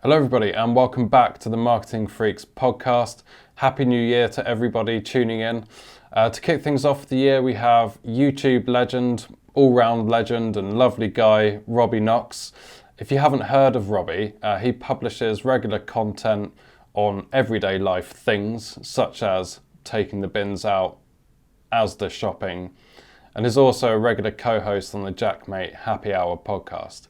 Hello, everybody, and welcome back to the Marketing Freaks podcast. Happy New Year to everybody tuning in. To kick things off the year, we have YouTube legend, all-round legend, and lovely guy, Robbie Knox. If you haven't heard of Robbie, he publishes regular content on everyday life things, such as taking the bins out, Asda shopping, and is also a regular co-host on the Jackmate Happy Hour podcast.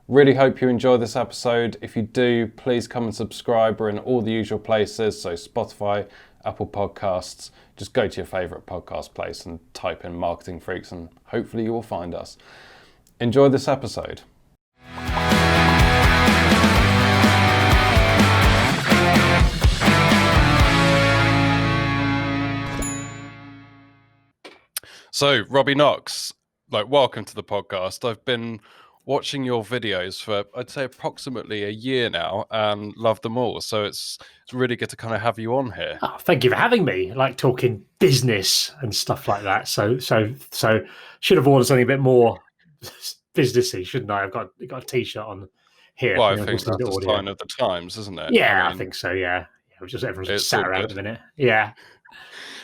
Really hope you enjoy this episode. If you do, please come and subscribe. We're in all the usual places, so Spotify, Apple Podcasts. Just go to your favourite podcast place and type in Marketing Freaks and hopefully you will find us. Enjoy this episode. So, Robbie Knox, welcome to the podcast. I've been watching your videos for, I'd say, approximately a year now and love them all. So it's really good to kind of have you on here. Oh, thank you for having me. I like talking business and stuff like that. So should have ordered something a bit more businessy, shouldn't I? I've got a t-shirt on here. Well, I think that's a sign of the times, isn't it? Yeah, I think so. Yeah. Everyone's just sat around at the minute. Yeah.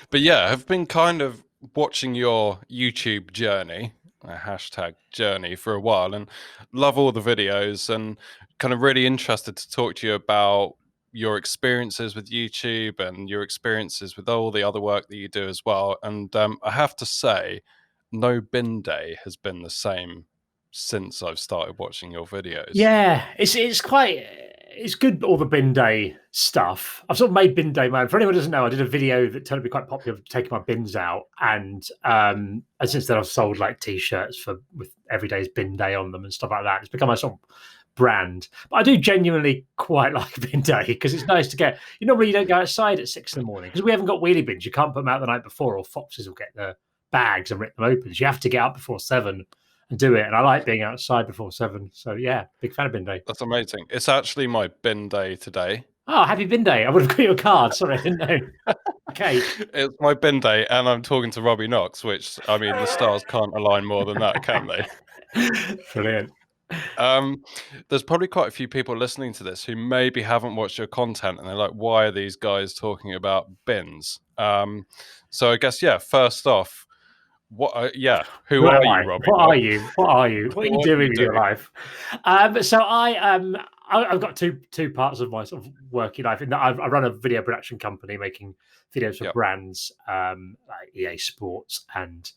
But yeah, I've been kind of watching your YouTube journey, a hashtag journey, for a while, and love all the videos and kind of really interested to talk to you about your experiences with YouTube and your experiences with all the other work that you do as well. And I have to say, no bin day has been the same since I've started watching your videos. Yeah, it's good, all the bin day stuff. I've sort of made bin day man. For anyone who doesn't know, I did a video that turned out to be quite popular of taking my bins out, and since then I've sold like t-shirts with every day's bin day on them and stuff like that. It's become a sort of brand. But I do genuinely quite like bin day because it's nice to get. Normally you don't go outside at 6 in the morning because we haven't got wheelie bins. You can't put them out the night before, or foxes will get the bags and rip them open. So you have to get up before 7 and do it. And I like being outside before 7. So yeah, big fan of bin day. That's amazing. It's actually my bin day today. Oh, happy bin day. I would have got you a card. Sorry, I didn't know. Okay. It's my bin day and I'm talking to Robbie Knox, which, I mean, the stars can't align more than that, can they? Brilliant. There's probably quite a few people listening to this who maybe haven't watched your content and they're like, why are these guys talking about bins? So I guess, first off, who are you, Robbie? What are you? What are you doing with your life? So I've got two parts of my sort of working life. I run a video production company making videos for brands like EA Sports and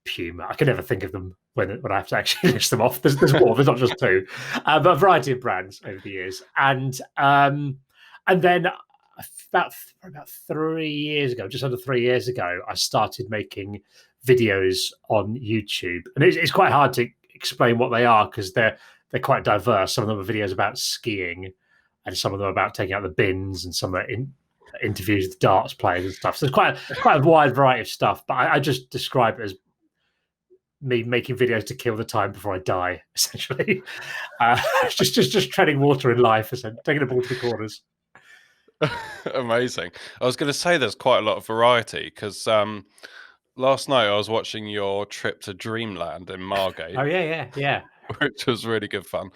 Puma. I can never think of them when I have to actually list them off. There's more. There's not just two, but a variety of brands over the years. And then about 3 years ago, just under 3 years ago, I started making videos on YouTube, and it's quite hard to explain what they are because they're quite diverse. Some of them are videos about skiing, and some of them are about taking out the bins, and some are interviews with darts players and stuff. So it's quite a wide variety of stuff. But I just describe it as me making videos to kill the time before I die, essentially. Just treading water in life, essentially, taking the ball to the corners. Amazing. I was going to say there's quite a lot of variety because last night I was watching your trip to Dreamland in Margate. Oh yeah. Which was really good fun.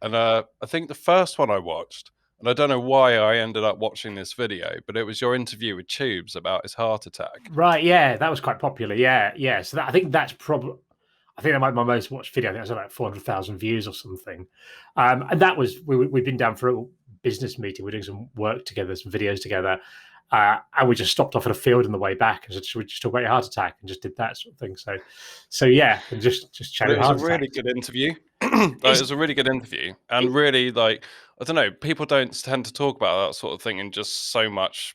And I think the first one I watched, and I don't know why I ended up watching this video, but it was your interview with Tubes about his heart attack. Right, yeah, that was quite popular. Yeah. So I think that's probably. I think that might be my most watched video. I think it was about 400,000 views or something. And that was we'd been down for a business meeting. We're doing some work together, some videos together. And we just stopped off at a field on the way back, and we just talked about your heart attack and just did that sort of thing. So yeah, and just chatting. It was a really good interview. It was a really good interview, and really, I don't know, people don't tend to talk about that sort of thing in just so much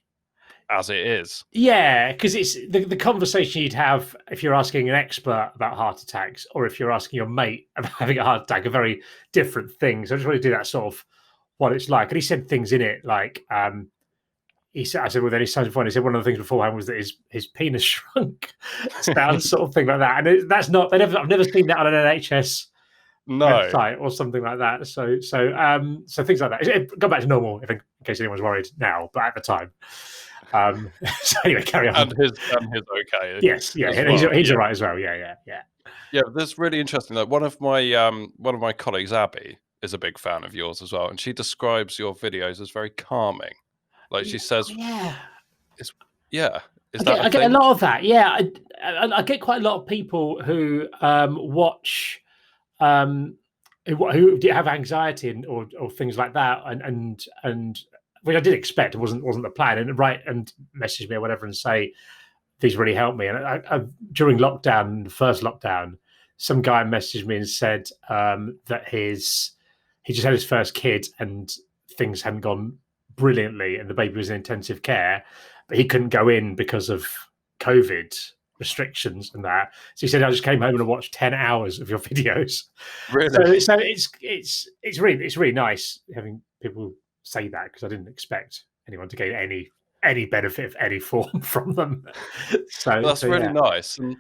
as it is. Yeah, because it's the conversation you'd have if you're asking an expert about heart attacks, or if you're asking your mate about having a heart attack, are very different things. I just want to do that sort of what it's like. And he said things in it like. I said, well, then he sounded funny. He said one of the things beforehand was that his penis shrunk. Sounds sort of thing like that. And that's not, I've never seen that on an NHS website or something like that. So things like that. It got back to normal, in case anyone's worried now, but at the time. So anyway, carry on. And his okay. Yes, yeah, he's all right as well. Yeah. Yeah, that's really interesting. Like one of my colleagues, Abby, is a big fan of yours as well, and she describes your videos as very calming. Like she says, yeah, it's Is I that a get a thing? lot of that. Yeah, I get quite a lot of people who watch who have anxiety or things like that, and which I did expect. It wasn't the plan, and message me or whatever and say these really helped me. And during lockdown, the first lockdown, some guy messaged me and said that he just had his first kid and things hadn't gone brilliantly, and the baby was in intensive care, but he couldn't go in because of COVID restrictions and that. So he said, "I just came home and watched 10 hours of your videos." Really? So it's really nice having people say that, because I didn't expect anyone to gain any benefit of any form from them. Well, that's really Yeah. nice. And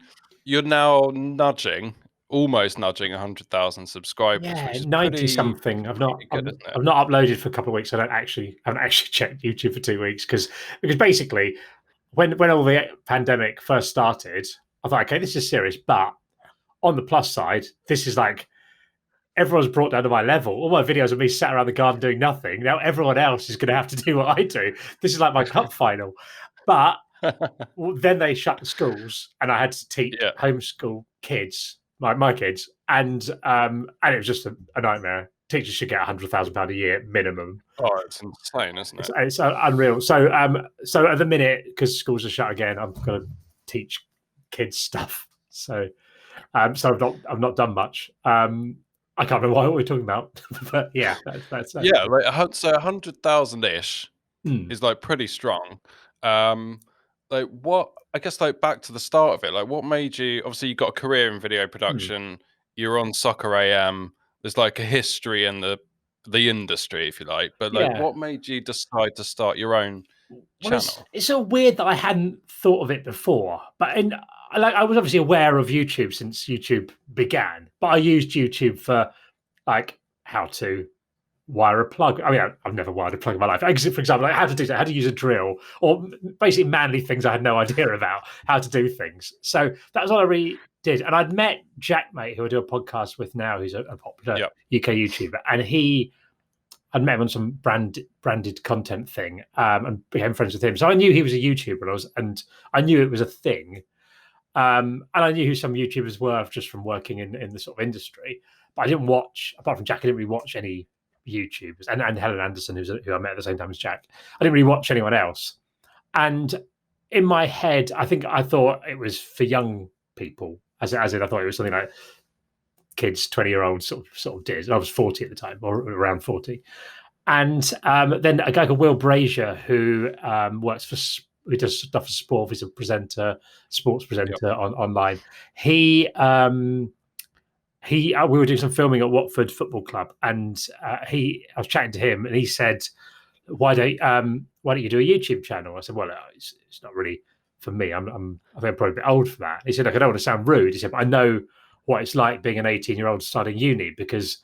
you're now almost nudging 100,000 subscribers, Yeah, which is 90 pretty something. good, isn't it? I've not uploaded for a couple of weeks. I haven't actually checked YouTube for 2 weeks because basically when all the pandemic first started, I thought, okay, this is serious, but on the plus side, this is like everyone's brought down to my level. All my videos of me sat around the garden doing nothing. Now everyone else is going to have to do what I do. This is like my cup final. But then they shut the schools, and I had to teach homeschool kids, my kids, and it was just a nightmare. Teachers should get £100,000 a year minimum. Oh, it's insane, isn't it? It's unreal. So at the minute, because schools are shut again, I'm going to teach kids stuff. So I've not done much. I can't remember what we're talking about, but yeah, that's yeah. Like so, 100,000 ish is like pretty strong. Like what? I guess like back to the start of it. Like what made you? Obviously, you got a career in video production. You're on Soccer AM. There's like a history in the industry, if you like. But like, yeah. what made you decide to start your own channel? It's so weird that I hadn't thought of it before, but I was obviously aware of YouTube since YouTube began, but I used YouTube for like how to wire a plug. I mean, I've never wired a plug in my life. For example, like how to do that, how to use a drill, or basically manly things I had no idea about how to do things. So that was all I really did. And I'd met Jack, mate, who I do a podcast with now, who's a popular UK YouTuber, and I'd met him on some branded content thing, and became friends with him. So I knew he was a YouTuber, and I knew it was a thing. And I knew who some YouTubers were just from working in the sort of industry. But I didn't watch, apart from Jack, I didn't really watch any YouTubers, and Helen Anderson, who I met at the same time as Jack. I didn't really watch anyone else. And in my head, I thought it was for young people, as in I thought it was something like kids, 20-year-olds sort of did. And I was 40 at the time, or around 40. And then a guy called Will Brazier, who who does stuff for sport. He's a sports presenter online. We were doing some filming at Watford Football Club, and I was chatting to him, and he said, "Why don't you do a YouTube channel?" I said, "Well, it's not really for me. I think I'm probably a bit old for that." He said, "Look, I don't want to sound rude." He said, "But I know what it's like being an 18-year-old starting uni, because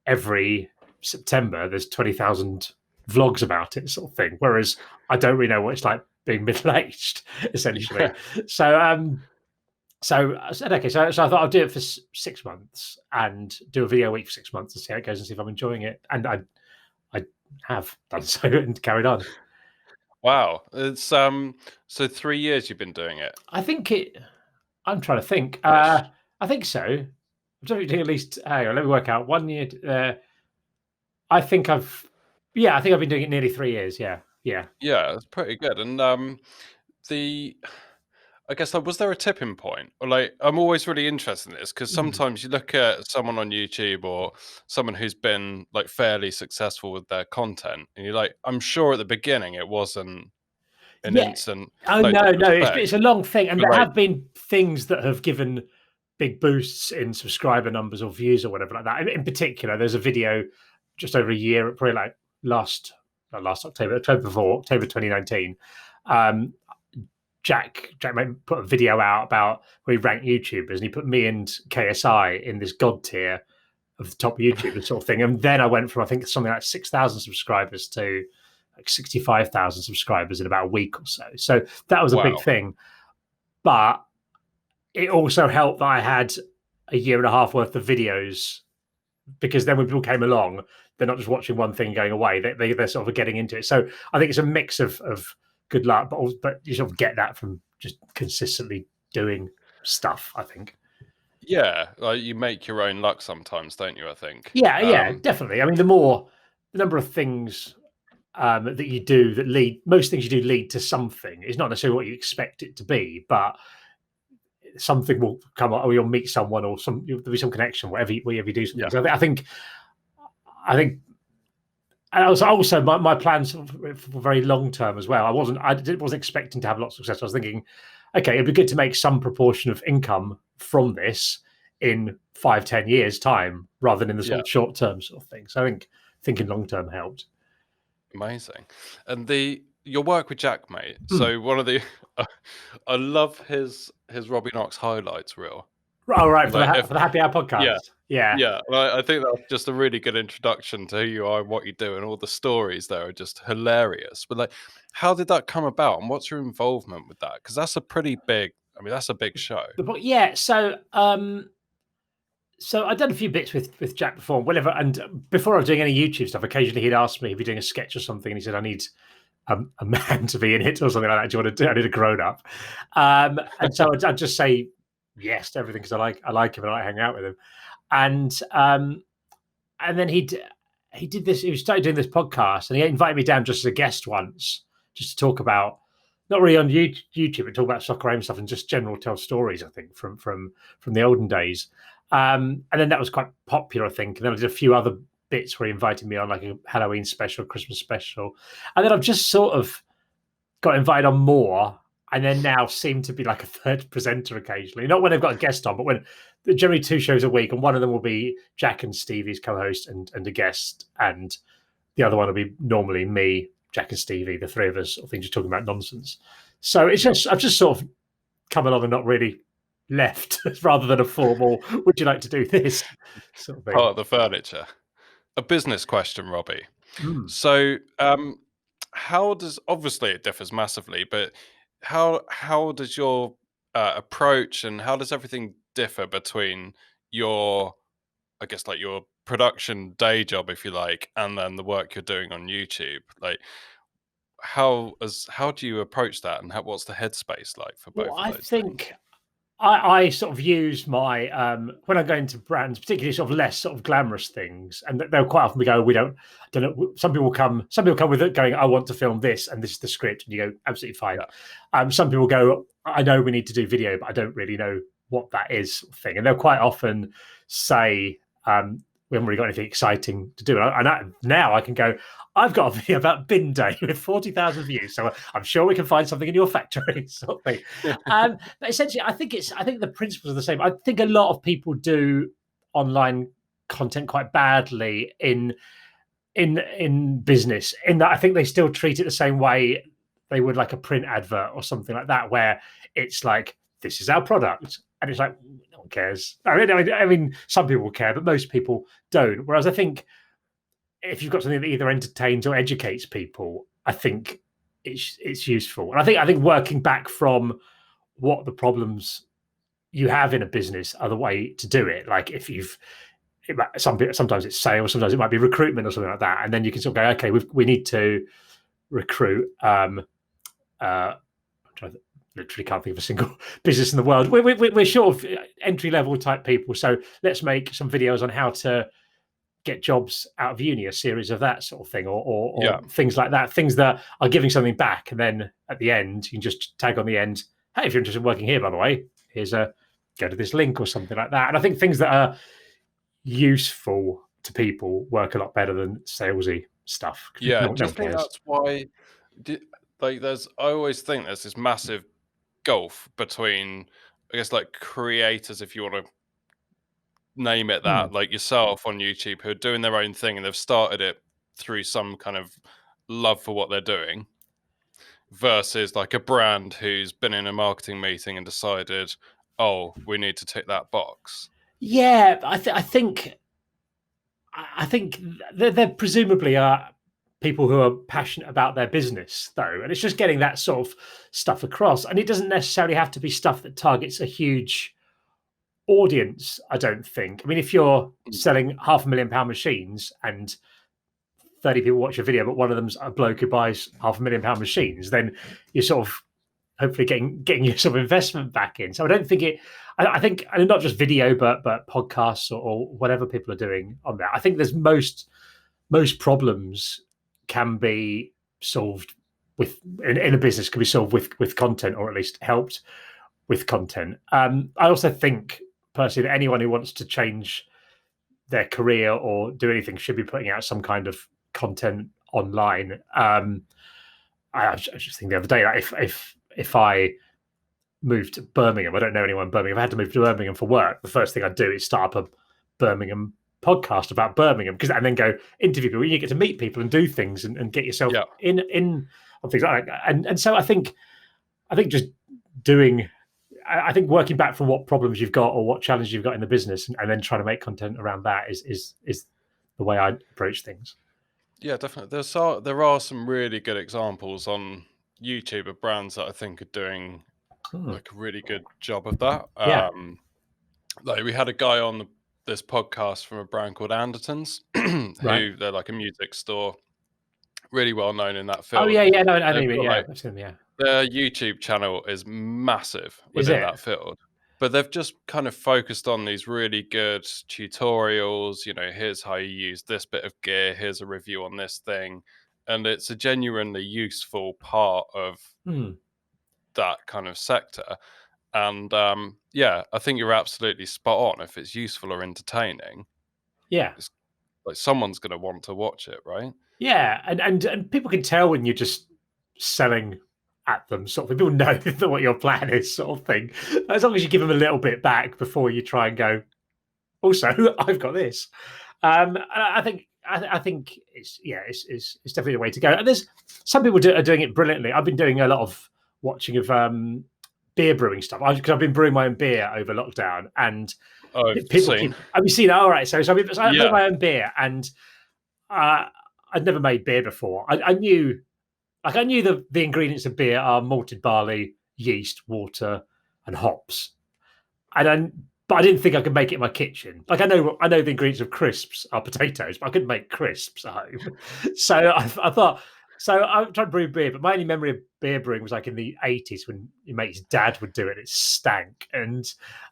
every September there's 20,000 vlogs about it, sort of thing. Whereas I don't really know what it's like being middle-aged, essentially." So I said, okay. So I thought I'll do it for 6 months and do a video a week for 6 months and see how it goes and see if I'm enjoying it. And I have done so and carried on. Wow, it's so 3 years you've been doing it. I'm trying to think. I think so. I'm doing at least. Hang on, let me work out. 1 year. I think I've been doing it nearly 3 years. Yeah. Yeah, that's pretty good. And I guess was there a tipping point? Or like, I'm always really interested in this because sometimes you look at someone on YouTube or someone who's been like fairly successful with their content, and you're like, I'm sure at the beginning it wasn't an instant. Oh no, it's a long thing, and there have been things that have given big boosts in subscriber numbers or views or whatever like that. In particular, there's a video just over a year, probably like last October 2019. Jack put a video out about where he ranked YouTubers, and he put me and KSI in this god tier of the top YouTubers sort of thing. And then I went from, I think, something like 6,000 subscribers to like 65,000 subscribers in about a week or so. So that was a big thing. But it also helped that I had a year and a half worth of videos because then when people came along, they're not just watching one thing and going away. They're sort of getting into it. So I think it's a mix of good luck, but you sort of get that from just consistently doing stuff, I think. Yeah, like you make your own luck sometimes, don't you? I think. Yeah, definitely. I mean, the number of things that you do most things you do lead to something. It's not necessarily what you expect it to be, but something will come up, or you'll meet someone, or there'll be some connection, whatever you do something. So I think, and also my plans for very long term as well. I wasn't expecting to have lots of success. I was thinking, okay, it'd be good to make some proportion of income from this in 5-10 years time, rather than in the sort of short term sort of thing. So I think thinking long term helped. Amazing. And your work with Jack, mate. So one of the I love his Robbie Knox highlights reel. Oh, right, for the Happy Hour podcast. Yeah. Well, I think that's just a really good introduction to who you are and what you do, and all the stories there are just hilarious. But like, how did that come about, and what's your involvement with that? Because that's a pretty big. I mean, that's a big show. Yeah. So I'd done a few bits with Jack before, whatever. And before I was doing any YouTube stuff, occasionally he'd ask me if he's doing a sketch or something, and he said, "I need a man to be in it," or something like that. Do you want to do? I need a grown up. And so I'd just say yes to everything because I like him and I like hanging out with him. And then he did this. He started doing this podcast, and he invited me down just as a guest once, just to talk about, not really on YouTube, but talk about soccer aim stuff and just general tell stories. I think from the olden days. And then that was quite popular, I think. And then I did a few other bits where he invited me on, like a Halloween special, Christmas special. And then I've just sort of got invited on more, and then now seem to be like a third presenter occasionally. Not when they've got a guest on, but when generally 2 shows a week, and one of them will be Jack and Stevie's co-host and a guest, and the other one will be normally me, Jack and Stevie, the three of us, I think, just talking about nonsense. So it's just I've just sort of come along and not really left, rather than a formal "would you like to do this" sort of thing. Part of the furniture. A business question, Robbie. So how does, obviously it differs massively, but how does your approach, and how does everything differ between your, I guess, like your production day job, if you like, and then the work you're doing on YouTube? Like, how do you approach that, and what's the headspace like for both of those things? I sort of use my when I go into brands, particularly sort of less sort of glamorous things, and they'll quite often go, I don't know. Some people come with it going, "I want to film this, and this is the script," and you go, "Absolutely fine." Some people go, "I know we need to do video, but I don't really know what that is," sort of thing, and they'll quite often say, "We haven't really got anything exciting to do." And now I can go, "I've got a video about bin day with 40,000 views, so I'm sure we can find something in your factory," sort of thing. But essentially, I think the principles are the same. I think a lot of people do online content quite badly in business, in that I think they still treat it the same way they would like a print advert or something like that, where it's like, "This is our product," and it's like, no one cares. I mean, some people care, but most people don't. Whereas I think if you've got something that either entertains or educates people, I think it's useful. And I think working back from what the problems you have in a business are the way to do it. Like if sometimes it's sales, sometimes it might be recruitment or something like that, and then you can sort of go, okay, we need to recruit. Literally can't think of a single business in the world. We're sort of entry level type people, so let's make some videos on how to get jobs out of uni, a series of that sort of thing, or things like that, things that are giving something back. And then at the end, you can just tag on the end, "Hey, if you're interested in working here, by the way, here's go to this link," or something like that. And I think things that are useful to people work a lot better than salesy stuff. Yeah, do you think that's why? I always think there's this massive gulf between, I guess, like creators, if you want to name it that, like yourself on YouTube, who are doing their own thing and they've started it through some kind of love for what they're doing, versus like a brand who's been in a marketing meeting and decided, "Oh, we need to tick that box." Yeah, I think there presumably are people who are passionate about their business, though, and it's just getting that sort of stuff across. And it doesn't necessarily have to be stuff that targets a huge audience, I don't think. I mean, if you're selling £500,000 machines and 30 people watch a video, but one of them's a bloke who buys £500,000 machines, then you're sort of hopefully getting your sort of investment back in. So I don't think it. I think, and not just video, but podcasts or whatever people are doing on that. I think there's most problems can be solved in a business, can be solved with content, or at least helped with content. I also think personally that anyone who wants to change their career or do anything should be putting out some kind of content online. I just think the other day, like if I moved to Birmingham, I don't know anyone in Birmingham. If I had to move to Birmingham for work, the first thing I'd do is start up a Birmingham podcast about Birmingham, and then go interview people. You get to meet people and do things and get yourself in on things like that. And so I think just doing. I think working back from what problems you've got or what challenges you've got in the business, and then trying to make content around that is the way I approach things. Yeah, definitely. There are some really good examples on YouTube of brands that I think are doing like a really good job of that. Like we had a guy on this podcast from a brand called Andertons, who they're like a music store, really well known in that field. Oh yeah, no, I know you mean, yeah, I've seen them, yeah. Their YouTube channel is massive within that field, but they've just kind of focused on these really good tutorials. You know, here's how you use this bit of gear. Here's a review on this thing, and it's a genuinely useful part of that kind of sector. And I think you're absolutely spot on. If it's useful or entertaining, it's like someone's going to want to watch it, right? Yeah, and people can tell when you're just selling at them, sort of thing. People know what your plan is, sort of thing. As long as you give them a little bit back before you try and go, also, I've got this. I think it's definitely the way to go. And there's some people are doing it brilliantly. I've been doing a lot of watching of beer brewing stuff, because I've been brewing my own beer over lockdown, and people have you seen? All right, so I brewed my own beer, and I'd never made beer before. I knew the ingredients of beer are malted barley, yeast, water, and hops. But I didn't think I could make it in my kitchen. Like I know the ingredients of crisps are potatoes, but I couldn't make crisps at home. So I thought. So I tried to brew beer, but my only memory of beer brewing was like in the 80s when your mate's dad would do it. It stank, and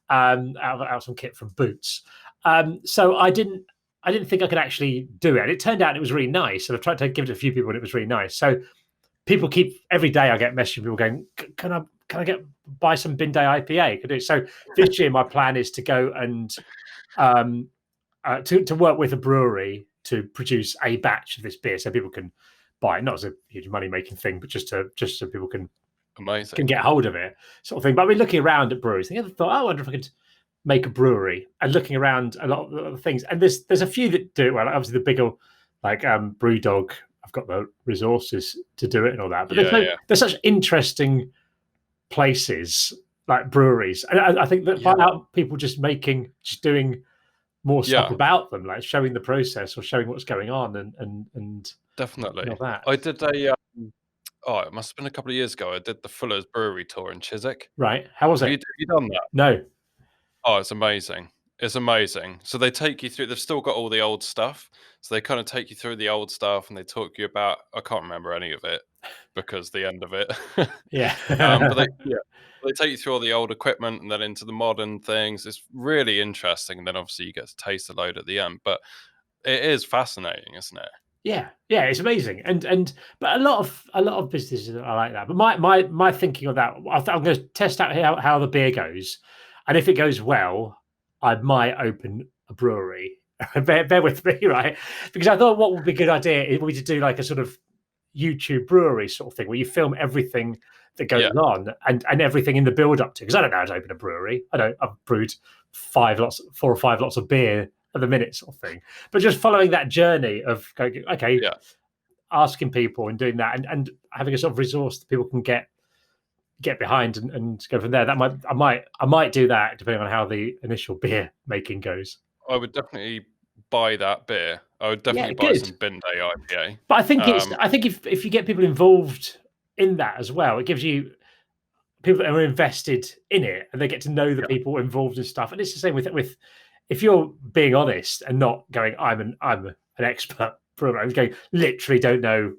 out of some kit from Boots. So I didn't think I could actually do it. And it turned out it was really nice. And I've tried to give it to a few people, and it was really nice. So people every day I get messages from people going, can I buy some Bin Day IPA? Could do it. So this year my plan is to go and to work with a brewery to produce a batch of this beer, so people can buy it, not as a huge money making thing, but just so people can get hold of it, sort of thing. But I've been looking around at breweries. I thought, I wonder if I could make a brewery, and looking around a lot of things. And there's a few that do it well. Obviously, the bigger like Brewdog, I've got the resources to do it and all that. But there's such interesting places like breweries, and I think that find out people just doing more stuff about them, like showing the process or showing what's going on, and definitely. I did it must have been a couple of years ago. I did the Fuller's Brewery tour in Chiswick. Right. How was it? Have you done that? No. Oh, it's amazing. It's amazing. So they take you through, they've still got all the old stuff. So they kind of take you through the old stuff, and they talk you about, I can't remember any of it because the end of it. But they take you through all the old equipment and then into the modern things. It's really interesting. And then obviously you get to taste the load at the end, but it is fascinating, isn't it? Yeah, it's amazing, but a lot of businesses are like that. But my thinking of that, I'm going to test out how the beer goes, and if it goes well, I might open a brewery. bear with me, right? Because I thought what would be a good idea would be to do like a sort of YouTube brewery sort of thing, where you film everything that goes on and everything in the build up to. Because I don't know how to open a brewery. I've brewed 4 or 5 lots of beer at the minute, sort of thing. But just following that journey of going, asking people and doing that, and having a sort of resource that people can get behind and go from there. That I might do that depending on how the initial beer making goes. I would definitely buy that beer. I would definitely buy some Bin Day IPA. But I think I think if you get people involved in that as well, it gives you people that are invested in it, and they get to know the people involved in stuff. And it's the same with if you're being honest and not going, I'm an expert brewer, and going, literally don't know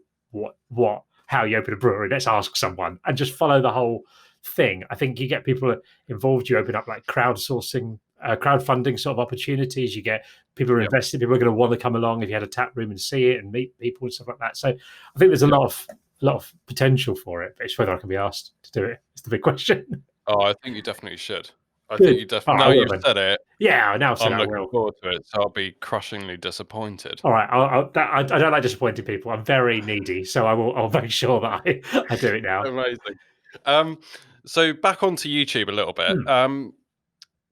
how you open a brewery. Let's ask someone and just follow the whole thing. I think you get people involved. You open up like crowdsourcing, crowdfunding sort of opportunities. You get people who are invested. People are going to want to come along if you had a tap room and see it and meet people and stuff like that. So I think there's a lot of potential for it, but it's whether I can be asked to do it. It's the big question. Oh, I think you definitely should. I think you definitely. Now you've said it. Yeah, now I've said I'm looking forward to it, so I'll be crushingly disappointed. All right, I don't like disappointing people. I'm very needy, so I'll make sure that I do it now. Amazing. So back onto YouTube a little bit. Kind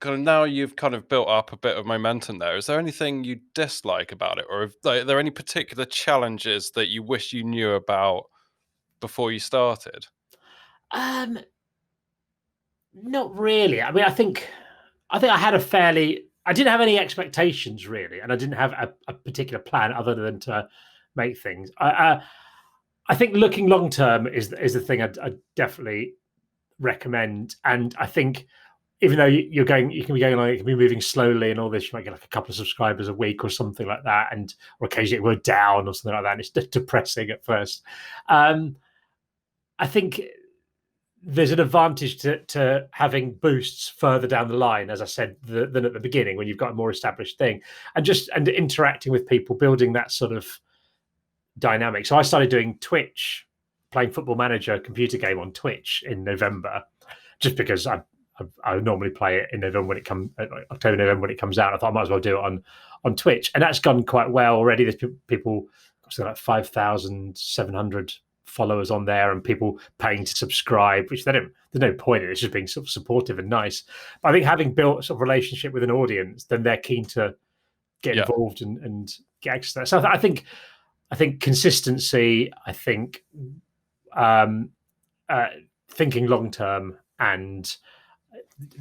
of now you've kind of built up a bit of momentum there. Is there anything you dislike about it, or are there any particular challenges that you wish you knew about before you started? Not really. I mean, I think I had I didn't have any expectations really, and I didn't have a particular plan other than to make things. I think looking long term is the thing I definitely recommend, and I think even though you can be going on, you can be moving slowly and all this, you might get like a couple of subscribers a week or something like that, or occasionally it will down or something like that, and it's depressing at first. I think there's an advantage to having boosts further down the line, as I said, than at the beginning when you've got a more established thing, and interacting with people, building that sort of dynamic. So I started doing Twitch, playing Football Manager computer game on Twitch in November, just because I normally play it in November October, November when it comes out. I thought I might as well do it on Twitch, and that's gone quite well already. There's people, like 5,700 followers on there, and people paying to subscribe, which there's no point in it. It's just being sort of supportive and nice. But I think having built a sort of relationship with an audience, then they're keen to get involved and get access to that. So I think consistency, I think thinking long term and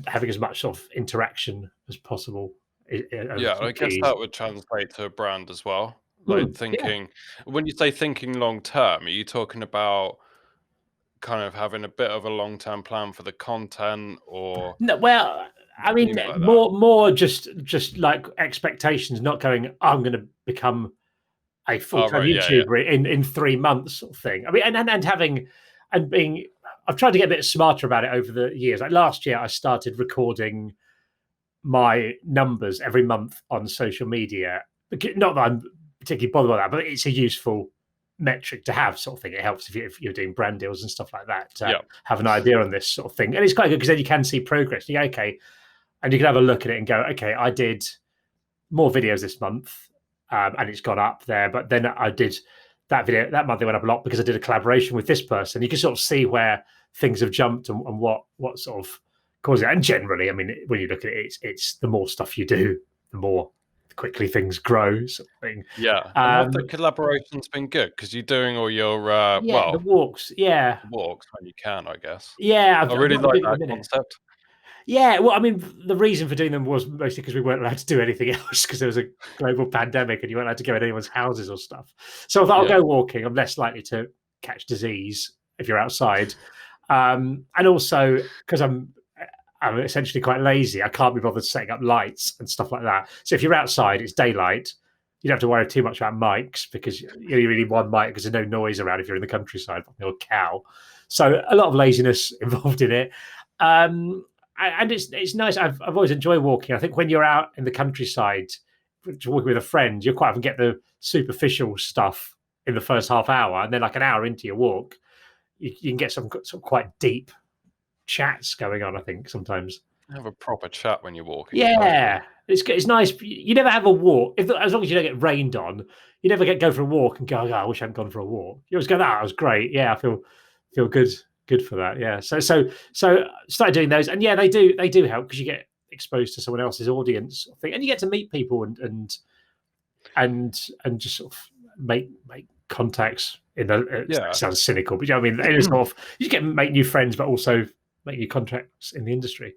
having as much sort of interaction as possible. I guess that would translate to a brand as well. Like thinking, when you say thinking long term, are you talking about kind of having a bit of a long term plan for the content, or no? Well, I mean, more just like expectations, not going, I'm going to become a full-time YouTuber in 3 months sort of thing. I mean, and being, I've tried to get a bit smarter about it over the years. Like last year, I started recording my numbers every month on social media. Not that I'm particularly bothered by that, but it's a useful metric to have, sort of thing. It helps if you're doing brand deals and stuff like that to have an idea on this sort of thing. And it's quite good because then you can see progress. You go, okay, and you can have a look at it and go, okay, I did more videos this month, and it's gone up there. But then I did that video that month, it went up a lot because I did a collaboration with this person. You can sort of see where things have jumped and what sort of caused it. And generally, I mean, when you look at it, it's the more stuff you do, the more quickly things grow, sort of thing. And the collaboration's been good because you're doing all your the walks, walks when you can, I guess. I really like that concept. Yeah, well, I mean, the reason for doing them was mostly because we weren't allowed to do anything else because there was a global pandemic and you weren't allowed to go in anyone's houses or stuff. So I thought, I'll go walking. I'm less likely to catch disease if you're outside, and also because I'm essentially quite lazy. I can't be bothered setting up lights and stuff like that. So if you're outside, it's daylight. You don't have to worry too much about mics because you really need one mic because there's no noise around if you're in the countryside or a cow. So a lot of laziness involved in it. And it's nice. I've always enjoyed walking. I think when you're out in the countryside, walking with a friend, you quite often get the superficial stuff in the first half hour, and then like an hour into your walk, you can get some sort of quite deep chats going on. I think sometimes have a proper chat when you're walking. Yeah, it's nice. You never have a walk as long as you don't get rained on. You never go for a walk and go, oh, I wish I hadn't gone for a walk. You always go, that was great. Yeah, I feel good for that. Yeah. So started doing those, and they do help because you get exposed to someone else's audience thing, and you get to meet people and just sort of make contacts. It sounds cynical, but you know what I mean. It's sort of you make new friends, but also make new contacts in the industry.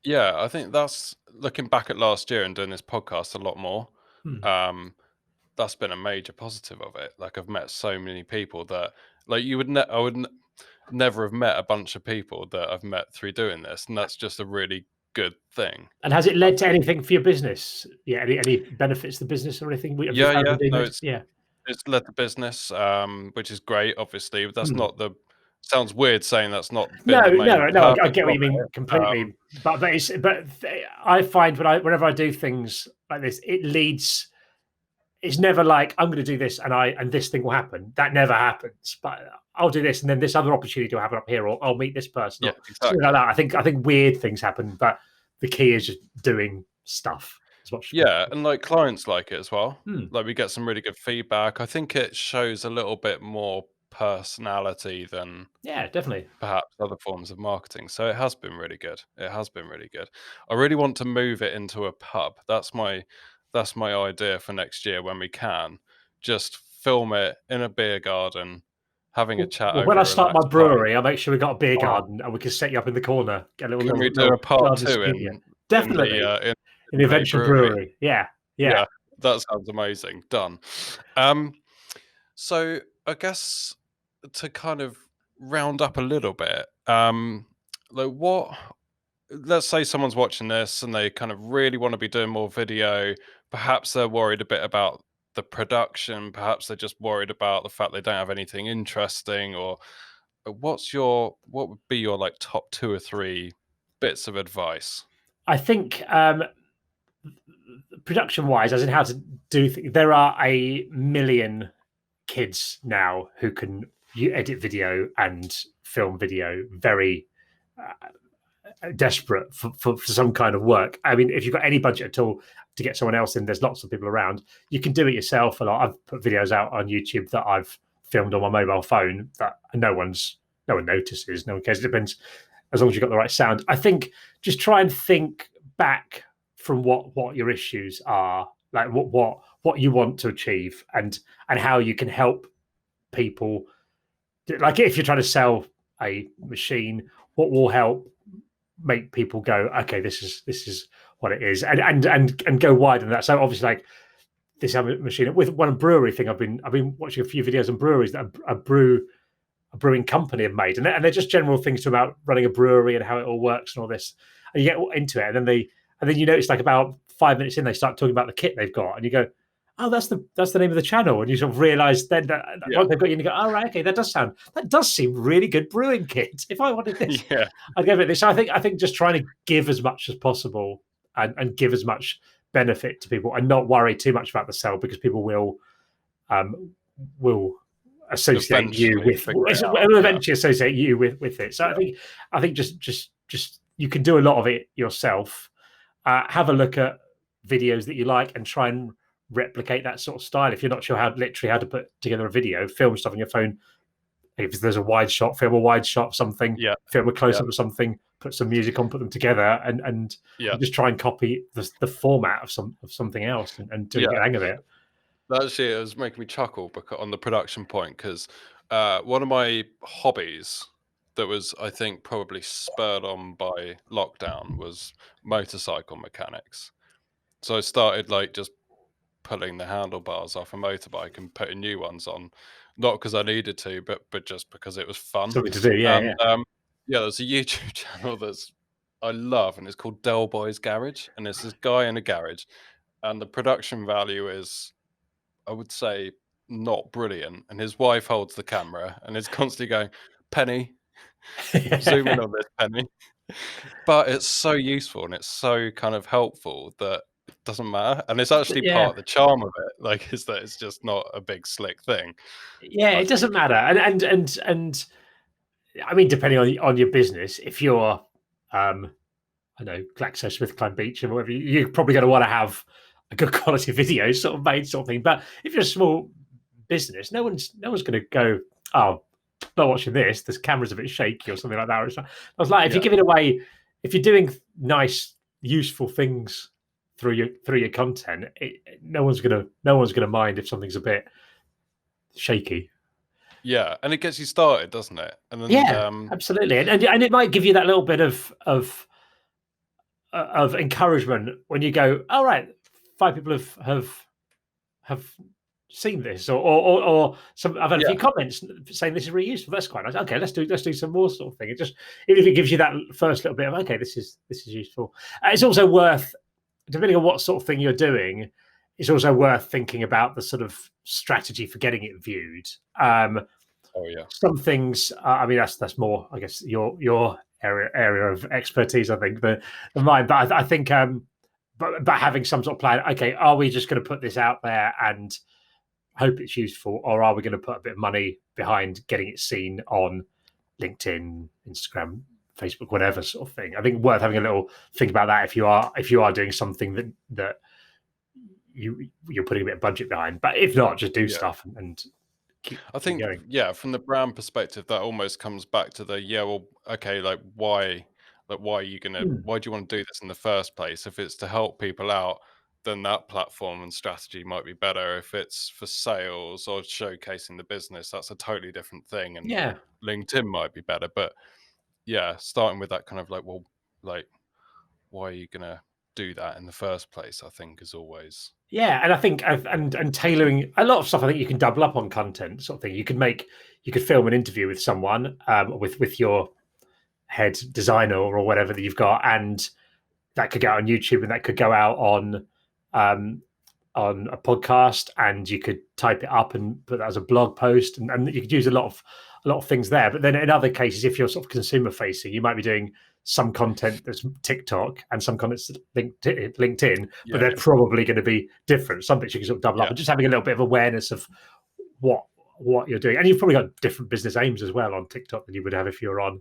Yeah, I think that's looking back at last year and doing this podcast a lot more. That's been a major positive of it. Like I've met so many people that like never have met a bunch of people that I've met through doing this, and that's just a really good thing. And has it led to anything for your business? Yeah, any benefits to the business or anything? Have you Yeah, found yeah. them doing No, this? Yeah. it's led the business, which is great. Obviously, but that's Hmm. not the. Sounds weird saying that's not No, been the main no. I purpose get what of you mean it. completely. But I find whenever I do things like this, it leads. It's never like I'm going to do this and this thing will happen. That never happens. But I'll do this and then this other opportunity will happen up here, or I'll meet this person Yeah, or something like exactly. that. I think weird things happen, but the key is just doing stuff as much as Yeah, possible. and like clients like it as well. Hmm. Like we get some really good feedback. I think it shows a little bit more personality than Yeah, definitely. perhaps other forms of marketing. So it has been really good. It has been really good. I really want to move it into a pub. That's my idea for next year when we can. Just film it in a beer garden, having a chat Well, when over I a start my relaxed pint. brewery, I'll make sure we've got a beer Oh, garden and we can set you up in the corner, get a can we do little a part garden two studio. in the Definitely in the May Adventure Brewery? Brewery. Yeah, yeah. Yeah, that sounds amazing. Done. So I guess to kind of round up a little bit, like what let's say someone's watching this and they kind of really want to be doing more video. Perhaps they're worried a bit about the production. Perhaps they're just worried about the fact they don't have anything interesting. Or what would be your like top 2 or 3 bits of advice? I think production wise, as in how to do things, there are a million kids now who can edit video and film video very desperate for some kind of work. I mean, if you've got any budget at all to get someone else in, there's lots of people around. You can do it yourself a lot. I've put videos out on YouTube that I've filmed on my mobile phone that no one notices, no one cares. It depends, as long as you've got the right sound. I think just try and think back from what your issues are, like what you want to achieve, and how you can help people. Like if you're trying to sell a machine, what will help make people go, okay, this is what it is, and go wider than that. So obviously, like this machine with one brewery thing, I've been watching a few videos on breweries that a brewing company have made, and they're just general things about running a brewery and how it all works and all this. And you get into it, and then you notice like about 5 minutes in, they start talking about the kit they've got, and you go, oh, that's the name of the channel, and you sort of realize then that Yeah, once they've got you, and you go, oh right, okay, that does seem really good brewing kit. If I wanted this, yeah, I'd go with this. So I think just trying to give as much as possible and give as much benefit to people, and not worry too much about the sell, because people will associate you eventually with figure it out. will Yeah, eventually associate you with it. So yeah, I think just you can do a lot of it yourself. Have a look at videos that you like and try and replicate that sort of style. If you're not sure how to put together a video, film stuff on your phone. If there's a wide shot, film a wide shot of something, yeah, film a close yeah, up of something, put some music on, put them together, and yeah, just try and copy the format of something else, and to get yeah. the hang of it. Actually, it was making me chuckle because on the production point, because one of my hobbies that was, I think, probably spurred on by lockdown was motorcycle mechanics. So I started like just pulling the handlebars off a motorbike and putting new ones on, not because I needed to, but just because it was fun. Something to do, yeah, And yeah. yeah, there's a YouTube channel that's I love, and it's called Del Boy's Garage, and it's this guy in a garage, and the production value is, I would say, not brilliant. And his wife holds the camera and is constantly going, Penny, zoom in on this, Penny. But it's so useful and it's so kind of helpful that it doesn't matter. And it's actually Yeah, part of the charm of it, like, is that it's just not a big slick thing, yeah. I It doesn't think. matter, and I mean, depending on your business, if you're I know GlaxoSmithKline Beach and whatever, you're probably going to want to have a good quality video sort of made, sort of thing. But if you're a small business, no one's going to go, oh, not watching this. This camera's a bit shaky or something like that. I was like, if you're Yeah. giving away, if you're doing nice, useful things through your content, no one's gonna mind if something's a bit shaky. Yeah. And it gets you started, doesn't it? And then Yeah, absolutely, and it might give you that little bit of encouragement when you go, all right, 5 people have seen this, or some. I've had a few Yeah. comments saying this is really useful. That's quite nice. Okay, let's do some more sort of thing. It just, even if it gives you that first little bit of, okay, this is useful. It's also worth, depending on what sort of thing you're doing, it's also worth thinking about the sort of strategy for getting it viewed. Oh yeah. Some things, I mean, that's more, I guess, your area of expertise, I think, than mine. But I think, but having some sort of plan. Okay, are we just going to put this out there and hope it's useful, or are we going to put a bit of money behind getting it seen on LinkedIn, Instagram, Facebook, whatever sort of thing? I think worth having a little think about that if you are doing something that you're putting a bit of budget behind. But if not, just do stuff and I think, going. yeah, from the brand perspective, that almost comes back to the, well, okay, like why are you gonna, why do you want to do this in the first place? If it's to help people out, then that platform and strategy might be better. If it's for sales or showcasing the business, that's a totally different thing. And Yeah. LinkedIn might be better. But yeah, starting with that kind of like, well, like, why are you gonna do that in the first place, I think, is always. Yeah, and I think and tailoring a lot of stuff. I think you can double up on content, sort of thing. You could film an interview with someone, with your head designer or whatever that you've got, and that could go out on YouTube, and that could go out on a podcast, and you could type it up and put that as a blog post, and you could use a lot of things there. But then in other cases, if you're sort of consumer facing, you might be doing some content that's TikTok and some content that's LinkedIn, but they're probably going to be different. Some bits you can sort of double up, and just having a little bit of awareness of what you're doing. And you've probably got different business aims as well on TikTok than you would have if you're on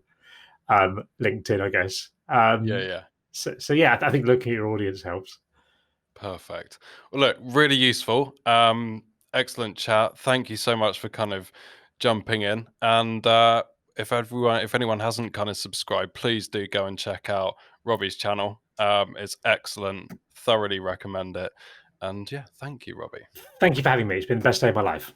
LinkedIn, I guess. So yeah, I think looking at your audience helps. Perfect. Well, look, really useful. Excellent chat. Thank you so much for kind of jumping in. And if anyone hasn't kind of subscribed, please do go and check out Robbie's channel. It's excellent. Thoroughly recommend it. And yeah, thank you, Robbie. Thank you for having me. It's been the best day of my life.